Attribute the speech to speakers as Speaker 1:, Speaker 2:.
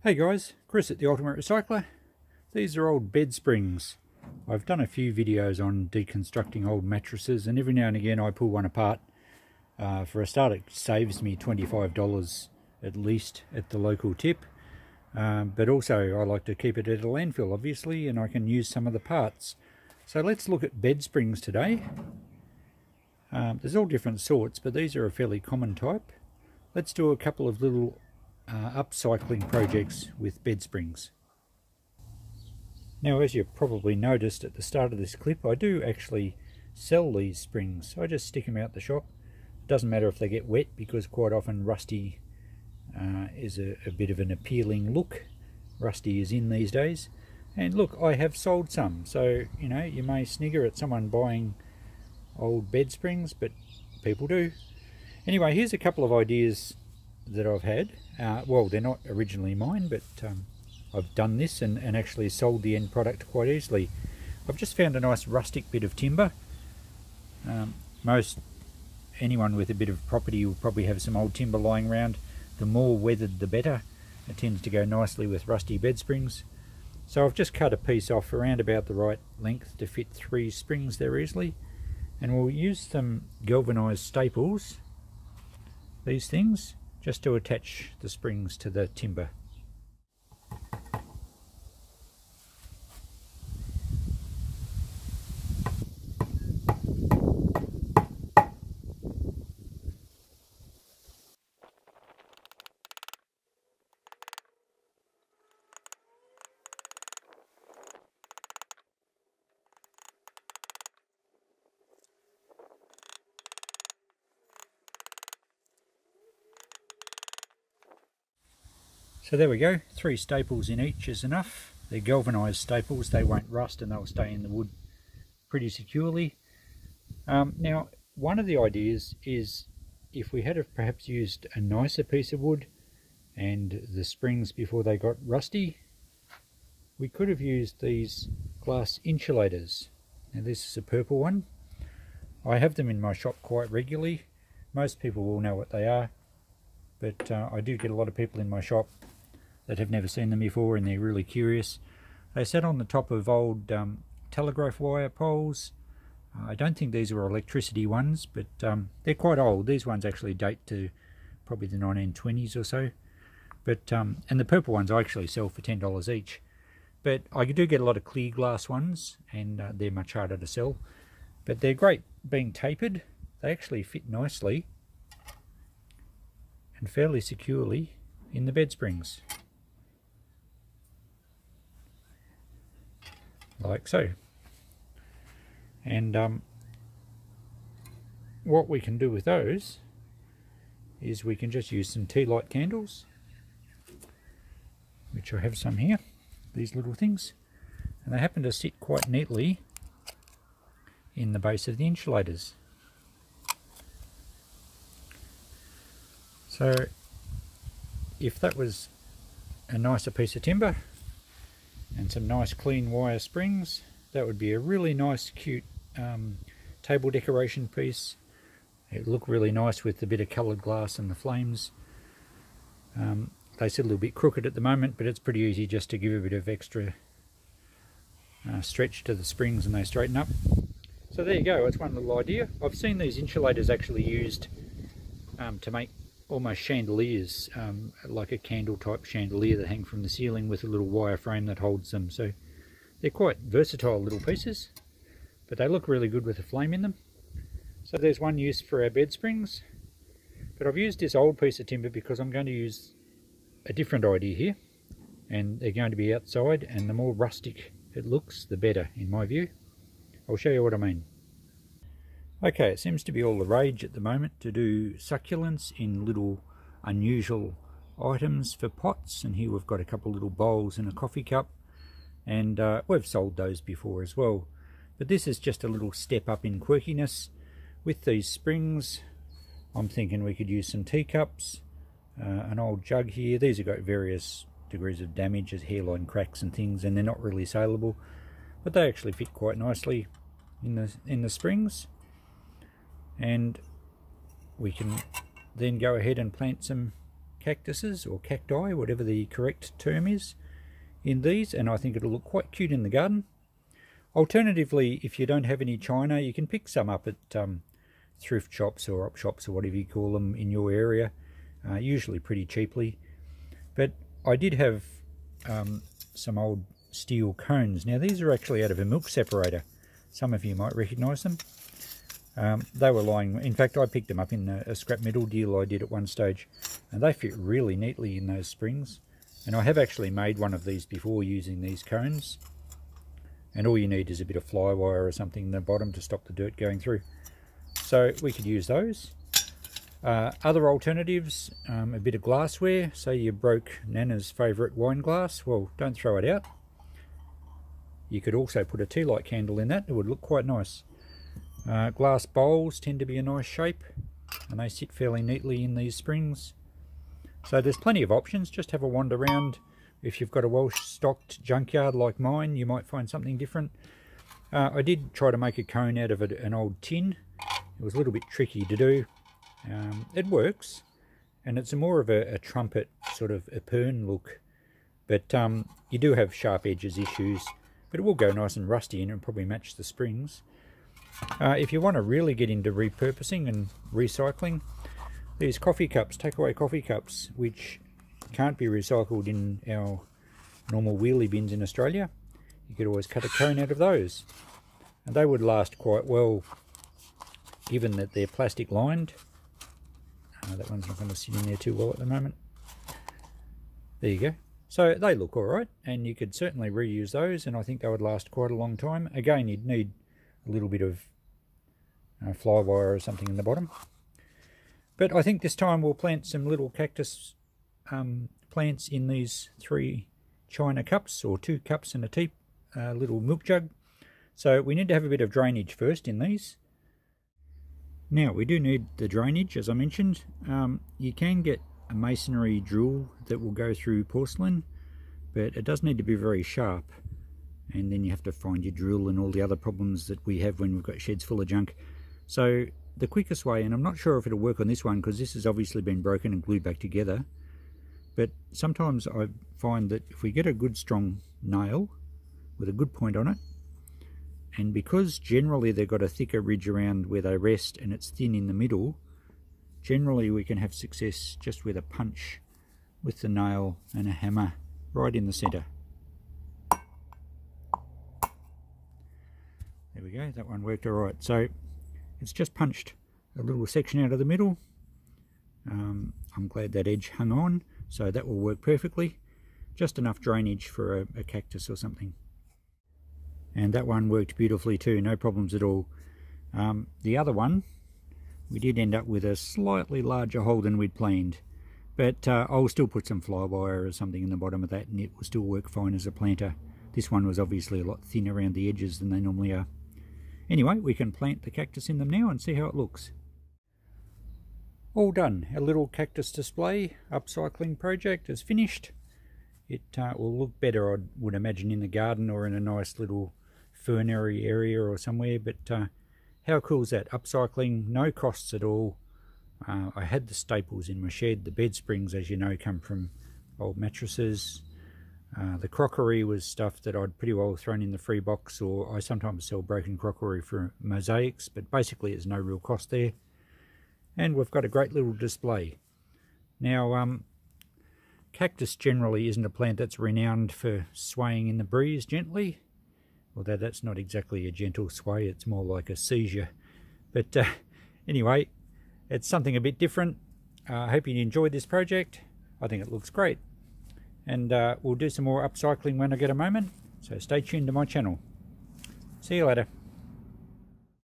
Speaker 1: Hey guys, Chris at the Ultimate Recycler. These are old bed springs. I've done a few videos on deconstructing old mattresses, and every now and again I pull one apart. For a start, it saves me $25 at least at the local tip, but also I like to keep it at a landfill obviously, and I can use some of the parts. So let's look at bed springs today. There's all different sorts, but these are a fairly common type. Let's do a couple of little upcycling projects with bed springs. Now, as you probably noticed at the start of this clip, I do actually sell these springs. I just stick them out the shop. It doesn't matter if they get wet, because quite often rusty is a bit of an appealing look. Rusty is in these days. And look, I have sold some, so you know, you may snigger at someone buying old bed springs, but people do. Anyway, here's a couple of ideas that I've had. Well, they're not originally mine, but I've done this and actually sold the end product quite easily. I've just found a nice rustic bit of timber. Anyone with a bit of property will probably have some old timber lying around. The more weathered the better. It tends to go nicely with rusty bed springs. So I've just cut a piece off around about the right length to fit 3 springs there easily, and we'll use some galvanized staples, these things, just to attach the springs to the timber. So there we go, 3 staples in each is enough. They're galvanized staples, they won't rust and they'll stay in the wood pretty securely. Now, one of the ideas is, if we had perhaps used a nicer piece of wood and the springs before they got rusty, we could have used these glass insulators. Now this is a purple one. I have them in my shop quite regularly. Most people will know what they are, but I do get a lot of people in my shop that have never seen them before and they're really curious. They sat on the top of old telegraph wire poles. I don't think these were electricity ones, but they're quite old. These ones actually date to probably the 1920s or so. But and the purple ones I actually sell for $10 each. But I do get a lot of clear glass ones, and they're much harder to sell. But they're great being tapered. They actually fit nicely and fairly securely in the bed springs, like so. And what we can do with those is we can just use some tea light candles, which I have some here, these little things, and they happen to sit quite neatly in the base of the insulators. So if that was a nicer piece of timber and some nice clean wire springs, that would be a really nice cute table decoration piece. It would look really nice with a bit of coloured glass and the flames. They sit a little bit crooked at the moment, but it's pretty easy just to give a bit of extra stretch to the springs and they straighten up. So there you go, it's one little idea. I've seen these insulators actually used to make almost chandeliers, like a candle type chandelier that hang from the ceiling with a little wire frame that holds them. So they're quite versatile little pieces, but they look really good with a flame in them. So there's one use for our bed springs. But I've used this old piece of timber because I'm going to use a different idea here, and they're going to be outside, and the more rustic it looks, the better in my view. I'll show you what I mean. Okay, it seems to be all the rage at the moment to do succulents in little unusual items for pots, and here we've got a couple little bowls and a coffee cup, and we've sold those before as well. But this is just a little step up in quirkiness. With these springs, I'm thinking we could use some teacups, an old jug here. These have got various degrees of damage as hairline cracks and things, and they're not really saleable, but they actually fit quite nicely in the springs. And we can then go ahead and plant some cactuses or cacti, whatever the correct term is, in these, and I think it'll look quite cute in the garden. Alternatively, if you don't have any china, you can pick some up at thrift shops or op shops or whatever you call them in your area, usually pretty cheaply. But I did have some old steel cones. Now these are actually out of a milk separator. Some of you might recognise them. They were lying, in fact I picked them up in a scrap metal deal I did at one stage, and they fit really neatly in those springs. And I have actually made one of these before using these cones, and all you need is a bit of fly wire or something in the bottom to stop the dirt going through. So we could use those. Other alternatives, a bit of glassware. Say you broke Nana's favourite wine glass, well, don't throw it out. You could also put a tea light candle in that, it would look quite nice. Glass bowls tend to be a nice shape, and they sit fairly neatly in these springs. So there's plenty of options. Just have a wander around. If you've got a well-stocked junkyard like mine, you might find something different. I did try to make a cone out of an old tin. It was a little bit tricky to do. It works, and it's more of a trumpet sort of a pern look, but you do have sharp edges issues, but it will go nice and rusty and it'll probably match the springs. If you want to really get into repurposing and recycling, these coffee cups, takeaway coffee cups, which can't be recycled in our normal wheelie bins in Australia, you could always cut a cone out of those, and they would last quite well given that they're plastic lined. That one's not going to sit in there too well at the moment. There you go. So they look alright, and you could certainly reuse those, and I think they would last quite a long time. Again, you'd need a little bit of fly wire or something in the bottom. But I think this time we'll plant some little cactus plants in these 3 china cups, or 2 cups and a little milk jug. So we need to have a bit of drainage first in these. Now we do need the drainage, as I mentioned. You can get a masonry drill that will go through porcelain, but it does need to be very sharp, and then you have to find your drill and all the other problems that we have when we've got sheds full of junk. So the quickest way, and I'm not sure if it'll work on this one because this has obviously been broken and glued back together, but sometimes I find that if we get a good strong nail with a good point on it, and because generally they've got a thicker ridge around where they rest and it's thin in the middle, generally we can have success just with a punch with the nail and a hammer right in the centre. There we go, that one worked alright. So it's just punched a little section out of the middle. I'm glad that edge hung on, so that will work perfectly. Just enough drainage for a cactus or something. And that one worked beautifully too, no problems at all. The other one, we did end up with a slightly larger hole than we'd planned, but I'll still put some fly wire or something in the bottom of that and it will still work fine as a planter. This one was obviously a lot thinner around the edges than they normally are. Anyway, we can plant the cactus in them now and see how it looks. All done. Our little cactus display upcycling project is finished. It will look better, I would imagine, in the garden or in a nice little fernery area or somewhere, but how cool is that? Upcycling, no costs at all. I had the staples in my shed. The bed springs, as you know, come from old mattresses. The crockery was stuff that I'd pretty well thrown in the free box, or I sometimes sell broken crockery for mosaics, but basically there's no real cost there. And we've got a great little display. Now, cactus generally isn't a plant that's renowned for swaying in the breeze gently, although that's not exactly a gentle sway, it's more like a seizure. But anyway, it's something a bit different. I hope you enjoyed this project. I think it looks great. And we'll do some more upcycling when I get a moment, so stay tuned to my channel. See you later.